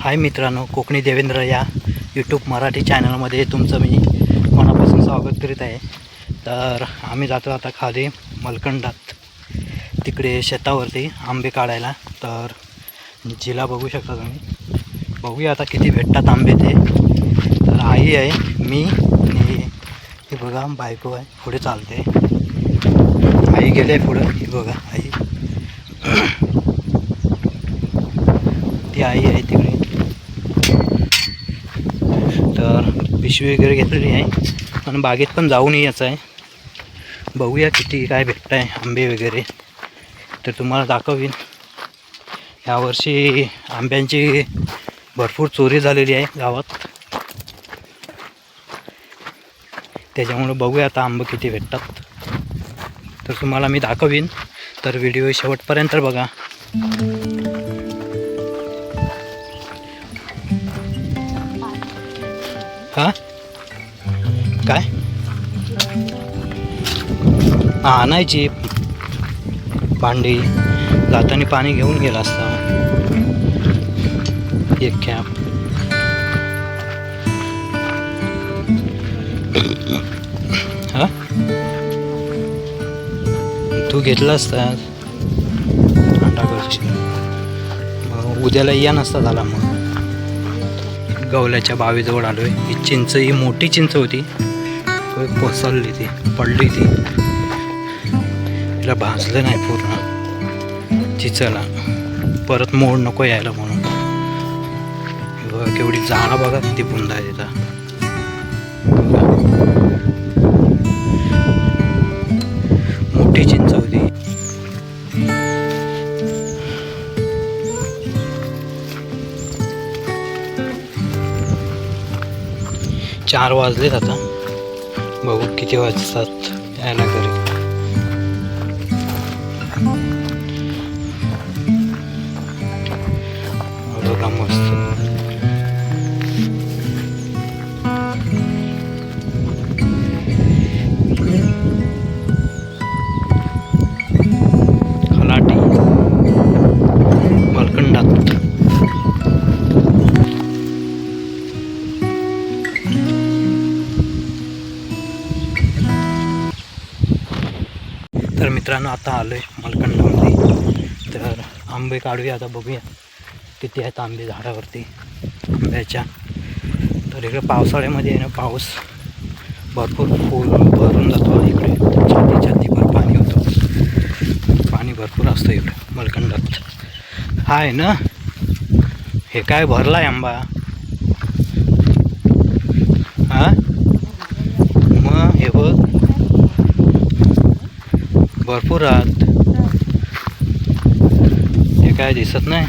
हाय मित्रांनो, कोकणी देवेंद्र या यूट्यूब मराठी चॅनलमध्ये तुमचं मी मनापासून स्वागत करीत आहे. तर आम्ही जातो आता खाली मलकंडात, तिकडे शेतावरती आंबे काढायला. तर जिला बघू शकता तुम्ही. बघूया आता किती भेटतात आंबे ते. तर आई आहे, मी आणि हे बघा बायको आहे, पुढे चालते. आई गेले पुढं, ही बघा आई, ती आई आहे तिकडे. तर पिशवी वगैरे घेतलेली आहे आणि बागेत पण जाऊन यायचं आहे. बघूया किती काय भेटत आहे आंबे वगैरे, तर तुम्हाला दाखवीन. यावर्षी आंब्यांची भरपूर चोरी झालेली आहे गावात, त्याच्यामुळे बघूया आता आंबे किती भेटतात, तर तुम्हाला मी दाखवीन. तर व्हिडिओ शेवटपर्यंत बघा. हां काय आणायची भांडी, जाताना पाणी घेऊन गेला असता एक कॅप. हां तू घेतला असतास, उद्याला या नसता झाला. मग गवल्याच्या बावीजवळ आलो आहे. ही चिंच, ही मोठी चिंच होती, कोसळली, ती पडली, ती तिला भाजलं नाही पूर्ण चिंचला. परत मोड नको यायला म्हणून. बघा केवढी झाडं, बघा किती बुंदा आहे तिथं. मोठी चिंच होती. 4 वाजलेत आता. बघू किती वाजतात यायला घरी. बघा मस्त. खलाटी मलकंडात. तर मित्रांनो, आता आलो आहे मलकंडामध्ये. तर आंबे काढूया आता, बघूया किती आहेत आंबे झाडावरती आंब्याच्या. तर इकडे पावसाळ्यामध्ये आहे ना, पाऊस भरपूर फुल भरून जातो इकडे. छातीभर पाणी होतं, पाणी भरपूर असतं इकडे मलकंडात. हा आहे ना, हे काय भरला आहे आंबा. हां मग हे बघ भरपूर आहात. हे काय दिसत नाही.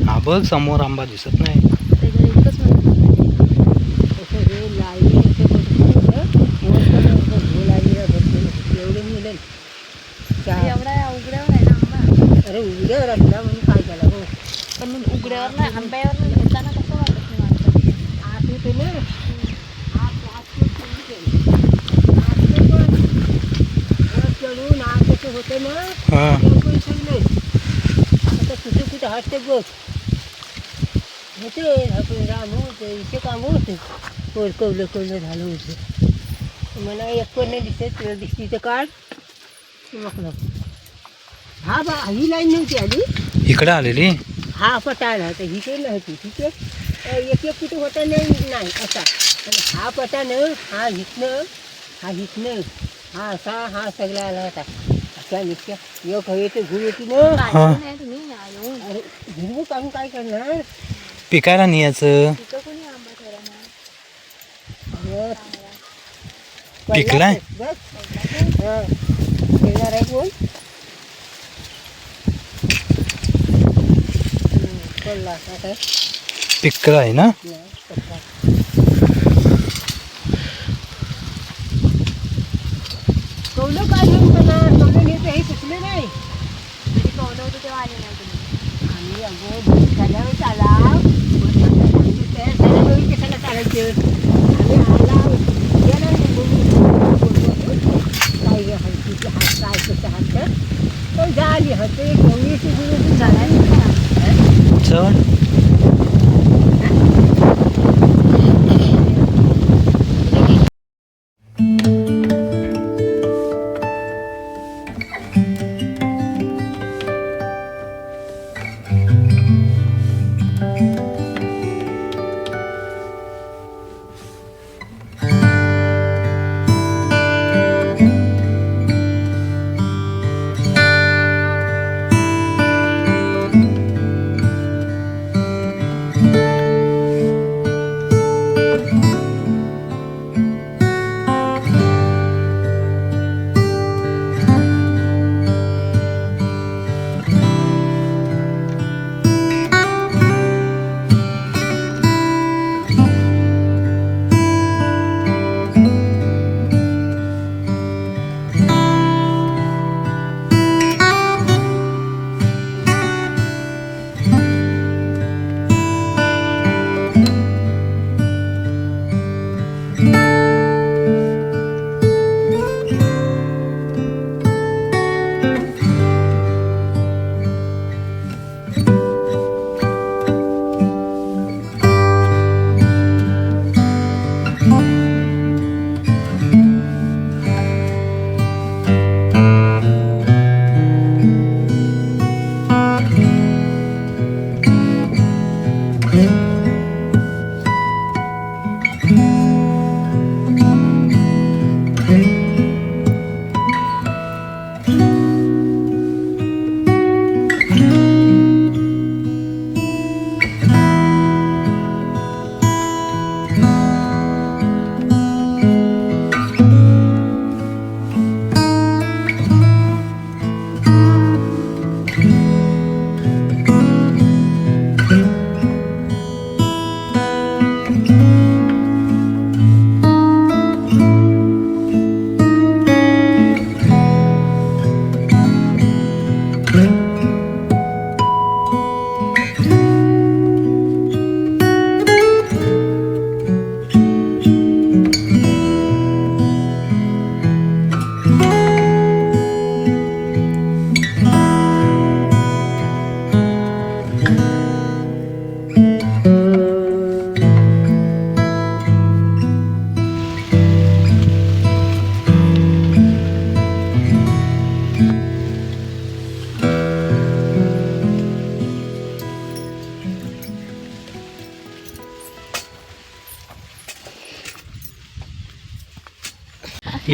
हा बघ समोर आंबा दिसत नाही. अरे उघड्यावर असला म्हणून काय झालं हो, पण उघड्यावर नाही, आंब्यावर घेताना कसं वाटत नाही. चढून आत कसं होते ना, आता कुठे कुठे हटते बघ होते. आपण राम होते इथे काम होते, कवलं झालं होतं. मला एक पण नाही दिसत, तुला दिसती तर काढ. मग हा बा, ही लाईन नव्हती आली, इकडे आलेली. हा पटाला होता, ही काही नव्हती. ठीक आहे, एक कुठे होता नाही असा. आणि हा पटानं, हा हितनं हा असा, हा सगळा आला होता अशा नित्या. एक हवेचं घुर होती ना. अरे हिरवं काम काय करणार, पिकायला न्यायचं. पिकलाय बस. हां येणार आहे कोण पडला काय पिकला आहे ना. कौलं काय घेऊन जाणार, कौलं नेते हे पिकले नाही. कौलं होतं तेव्हा आले नाही तुम्ही. आम्ही अगो झाल्यावर चाला तयार झाल्यावर कशाला चालायचं. आम्ही आला गेला काय हलकीचे हात, काय कसं हात तर झाली होते. 19 झाला.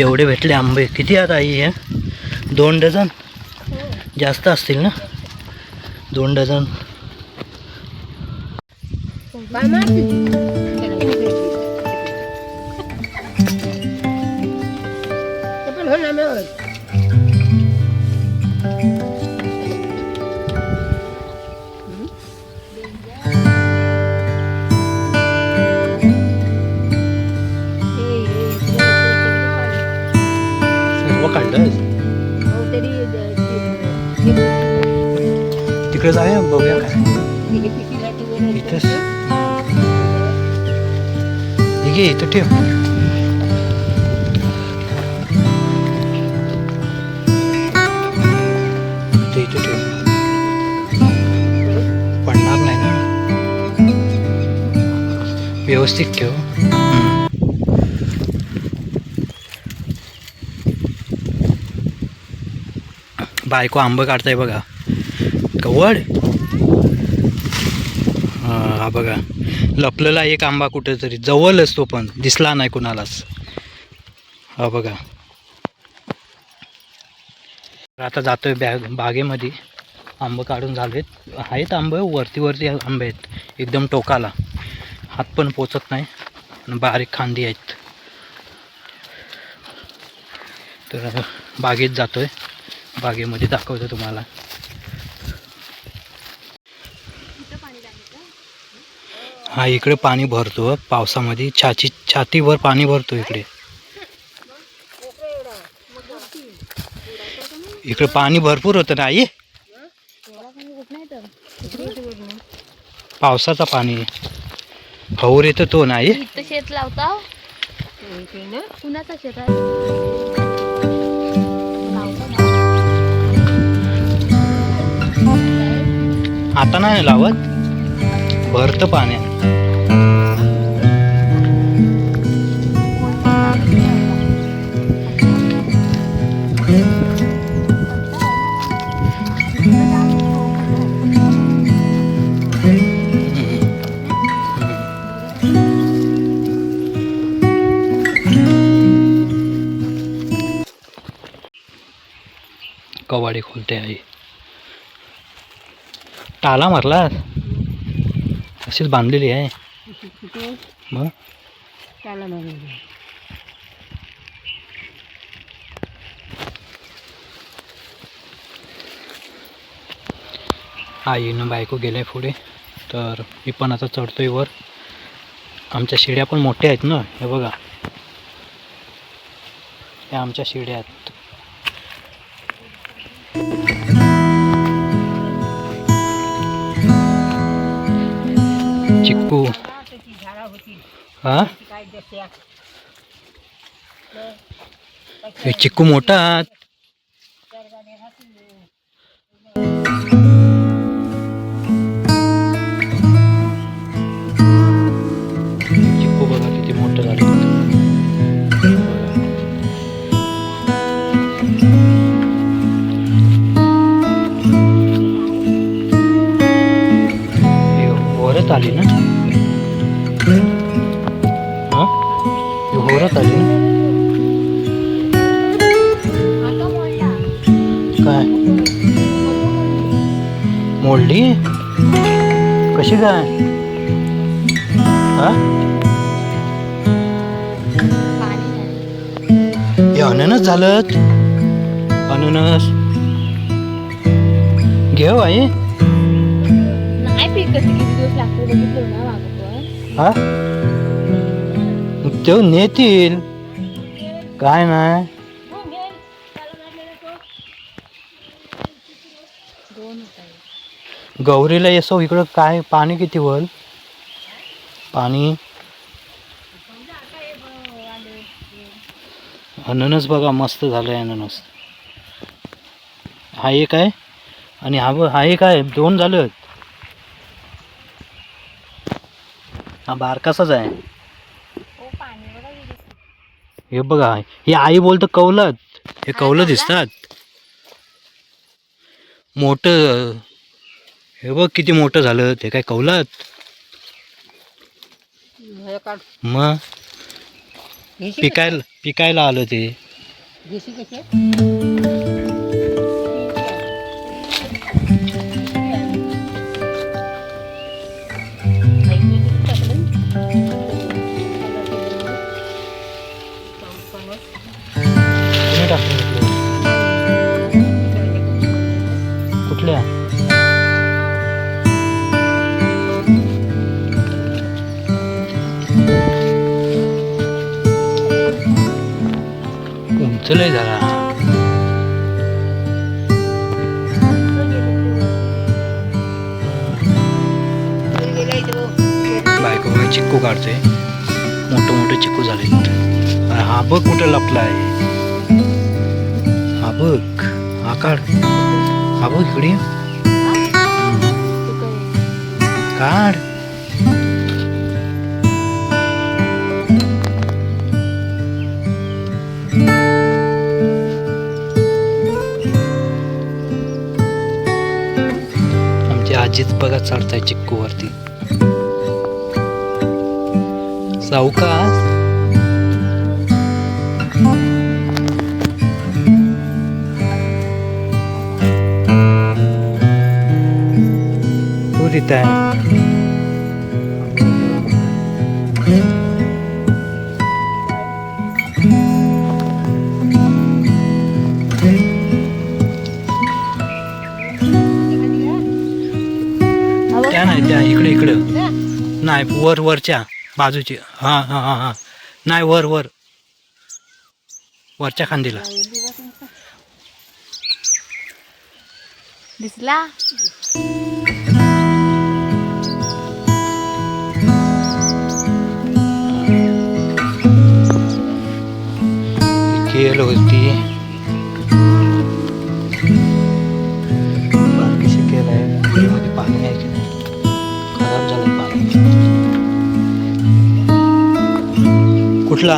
एवढे भेटले आंबे. किती आहेत आई हे? 2 डझन जास्त असतील ना? 2 डझन. काय मारते? ते पण हो ना मिळत. सर्व काढलं. तिकडे जाऊया बघूया काय इथंच. ठीक आहे इथं ठेव. इथं ठेव. पडणार नाही ना. व्यवस्थित ठेव. बायको आंबं काढताय बघा. कवड. हा बघा लपलेला एक आंबा कुठेतरी जवळच, तो पण दिसला नाही कुणालाच. हा बघा. आता जातोय बागेमध्ये. आंबं काढून झालेत. आहेत आंबं वरती वरती आंबे आहेत एकदम टोकाला. हात पण पोचत नाही. बारीक खांदी आहेत. तर बागेत जातोय. बागेमध्ये दाखवतो तुम्हाला. हा इकडे पाणी भरतो पावसामध्ये. छातीवर पाणी भरतो इकडे. इकडे पाणी भरपूर होतं ना आई. पावसाचा पाणी हौर येतो तो नाही. शेत लावता कुणाचा शेत आता नाही लावत. भरतं पाण्यात. कवाडी खोलते आई. टाला मारला अशीच बांधलेली आहे मग. त्याला मारून आईनं बायको गेलाय पुढे. तर मी पण आता चढतोय वर. आमच्या शिड्या पण मोठ्या आहेत ना. हे बघा या आमच्या शिड्या आहेत. चिक्कू. हा हे चिक्कू मोठा. चिक्कू बघा किती मोठं झालं. वरच आली ना. हा वरच आली ना. काय मोडली कशी काय? हा हे अननस झालं. अननस घेऊ आई. नाही पिकत किती दिवस लागतो बघितलं ना मागं. हा ते नेतील काय नाही. गौरीला येसो इकडं काय पाणी किती वल. पाणी अननस बघा मस्त झालंय अननस. हा एक आहे आणि हा एक आहे. 2 झालं. हा बारकासाच आहे. हे बघा हे आई बोलतं कौलात. हे कौलं दिसतात मोठं. हे बघ किती मोठं झालं. ते काय कौलात मग पिकायला आलं ते. देशी कशी आहे? तुम्ही टाकून घेतलं. कुठल्या उंचलय जरा. बायको बघ चिक्कू काढते. मोठे मोठे चिक्कू झालेत. अरे हा बघ कुठे लपला आहे. हा बघ. हा काढ. हा बघ इकडे काढ. आमची आजीच बघा चढताय चिक्कू वरती. सावकाश. तू तिथं आहे. त्या नाही त्या इकडे इकडे नाही वर वरच्या बाजूची. हा हा हा हा नाही वर वर वरच्या खांदीला. दिसला केल होती. बारकीशी केल आहे. मध्ये पाणी आहे की नाही. खराब झालं पाणी. कुठला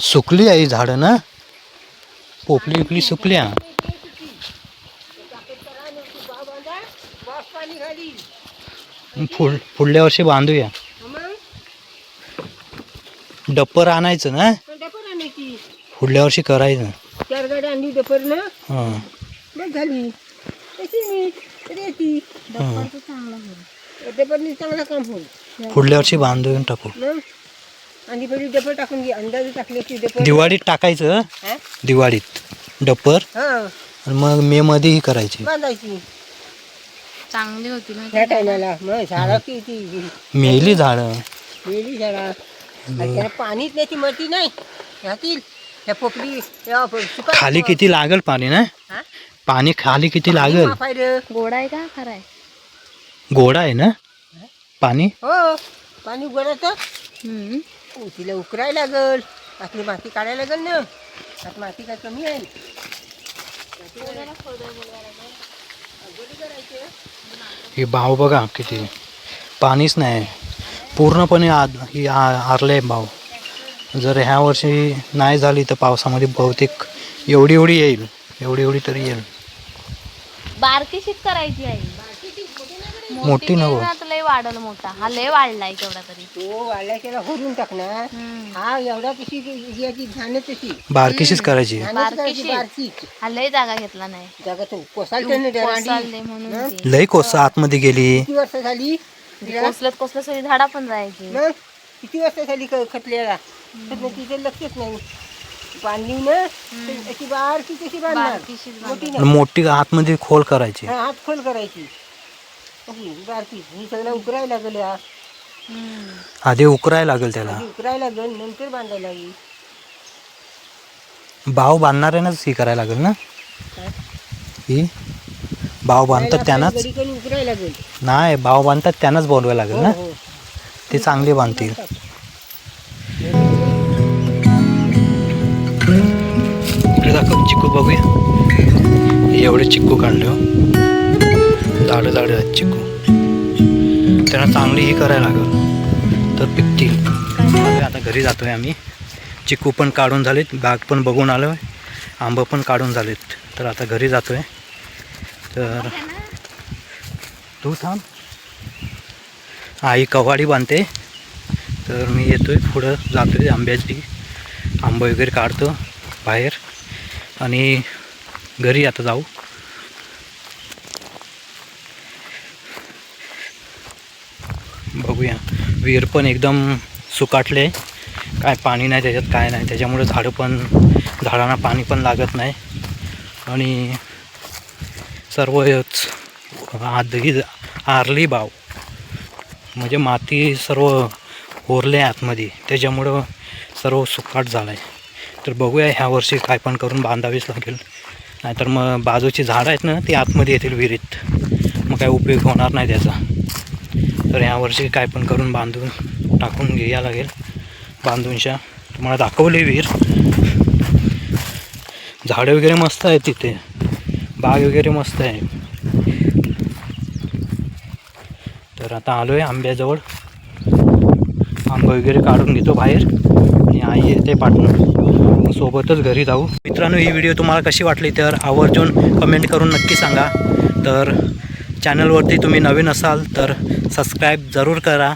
सुकली आहे झाडं ना. पोपली विकली सुकल्या. पुढल्या वर्षी बांधूया. डप्पर आणायचं ना. पुढल्या वर्षी करायचं. 4 गाड्या आणली डपर ना. हा मग झाली तशी मीठ रेती डपरनी चांगलं काम होईल. पुढल्या वर्षी बांधून टाकू. मग आणि पहिली डपर टाकून घे. अंदाजे टाकली की डपर दिवाळीत टाकायचं. हा? दिवाळीत डप्पर. हा आणि मग मे मध्ये ही करायची. बांधायची चांगली होती ना ह्या टायमाला. मग झाडं किती मेली झाडं. वेली झाडा त्याला पाणीच नाही ती मरती नाही राहतील. ह्या पोपली खाली किती लागल पाणी ना. हा? पाणी खाली किती लागल. गोडा आहे का खरा आहे? गोडा आहे ना पाणी. हो पाणी गोडाचं. हम्म. तिला उकरायला लागल. आतली माती काढायला लागल ना. आत माती काय कमी आहे. हे भाव बघा किती. पाणीच नाही पूर्णपणे ही आरले भाव. जर ह्या वर्षी नाही झाली तर पावसामध्ये बहुतेक एवढी एवढी येईल. एवढी एवढी तरी येईल. बारकीशीच करायची आहे. मोठी नको. आता लय वाढल मोठा. हा लय वाढलाय केवढा तरी. तो वाढला त्याला होरून टाकणार. हा एवढा कशी याची झाणं तशी बारकीशीच करायची. झाणं करायची बारकी. हा लय जागा घेतला नाही. जागा तो कोसालते कोसळले म्हणून ती. लय कोसा आतमध्ये गेली. किती वर्ष झाली कोसलत सगळी झाडा पण जायची. मग किती वर्ष झाली खतल्याला. तिचं लक्षच नाही. बांधली ना अशी बारकी कशी बांधणार. बारकीशीच मोठी बांधायची. नाही. मोठी आतमध्ये खोल करायची. हा, हात खोल करायची अशी बारकी. ही सगळं उकरायला लागल. या आधी उकरायला लागेल त्याला. आधी उकरायला लागल नंतर बांधायला लागेल. भाव बांधणाऱ्यानंच ही करायला लागेल ना. ही भाव बांधतात त्यांनाच. गडीकडे उकरायला लागेल. नाही भाव बांधतात त्यांनाच बोलवायला लागेल ना. हो. ते चांगले बांधतील. इकडे दाखव चिक्कू बघूया. एवढे चिक्कू काढले हो. झाडं झाडं आहेत चिक्कू. त्यांना चांगली ही करायला लागेल तर पिकतील. आता घरी जातोय आम्ही. चिक्कू पण काढून झालेत. बाग पण बघून आलो. आंबं पण काढून झालेत. तर आता घरी जातोय. तर तू थांब. आई कवाडी बांधते. तर मी येतोय पुढं जातोय आंब्याची आंबा वगैरे काढतो बाहेर आणि घरी आता जाऊ. बघूया. विहीर पण एकदम सुकाटले, काय पाणी नाही त्याच्यात, काय नाही. त्याच्यामुळे झाडांना पाणी पण लागत नाही आणि सर्वच आरली बाव म्हणजे माती सर्व ओरले आतमध्ये, त्याच्यामुळं सर्व सुकाट झालं आहे. तर बघूया ह्या वर्षी काय पण करून बांधावीच लागेल, नाहीतर मग बाजूची झाडं आहेत ना ती आतमध्ये येतील विहिरीत, मग काय उपयोग होणार नाही त्याचा. तर ह्या वर्षी काय पण करून बांधून टाकून घ्यायला लागेल. बांधूनशा तुम्हाला दाखवली विहीर, झाडं वगैरे मस्त आहेत तिथे, बाग वगैरे मस्त आहे. तर आता आलो आहे आंब्याजवळ, आंबा वगैरे काढून घेतो बाहेर आणि आई येते पाठवून, सोबतच घरी जाऊ. मित्रांनो, ही व्हिडिओ तुम्हाला कशी वाटली तर आवर्जून कमेंट करून नक्की सांगा. तर चॅनलवरती तुम्ही नवीन असाल तर सबस्क्राईब जरूर करा